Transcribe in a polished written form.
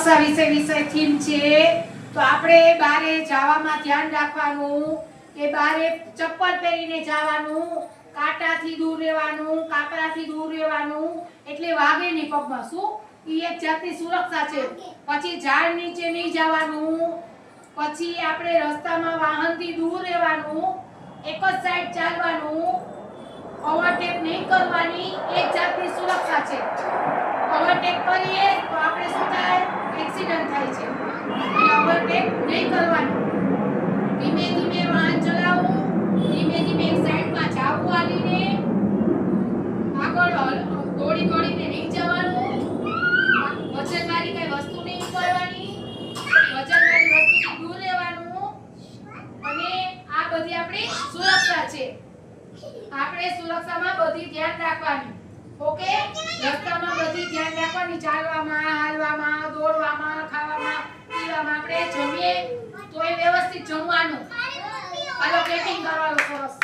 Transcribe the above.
સુરક્ષા વિશે થીમ છે તો આપણે બારે જવામાં ધ્યાન રાખવાનું કે બારે ચપ્પલ પહેરીને જવાનું, કાંટાથી દૂર રહેવાનું, કાકરાથી દૂર રહેવાનું, એટલે વાગે નહીં પગમાં. શું ઈ એક જાતની સુરક્ષા છે. પછી ઝાડ નીચે નહીં જવાનું, પછી આપણે રસ્તામાં વાહનથી દૂર રહેવાનું, એક જ સાઈડ ચાલવાનું, ઓવરટેક નહીં કરવાની, એક જાતની સુરક્ષા છે. ઓવરટેક કરીએ તો આપણે શું થાય? એક્સિડન્ટ થાય છે. ઓવરટેક નહીં કરવાનું. ધીમે ધીમે વાહન ચલાવવું, ધીમે ધીમે એક સાઈડમાં જાવું આલીને, આગળ દોડીને નહીં જવાનું, વજનવાળી કઈ વસ્તુ નહીં ઉપાડવાની, વજનવાળી વસ્તુથી દૂર રહેવાનું. અને આ બધી આપણી સુરક્ષા છે. આપણે સુરક્ષામાં બધી ધ્યાન રાખવાની. ઓકે, રસ્તામાં બધી ધ્યાન રાખવાની, ચાલવામાં, હાલવામાં, દોડવામાં, ખાવામાં, પીવામાં. આપણે જમીએ તોય વ્યવસ્થિત જમવાનું. હાલો પેકિંગ કરવાનું સરસ.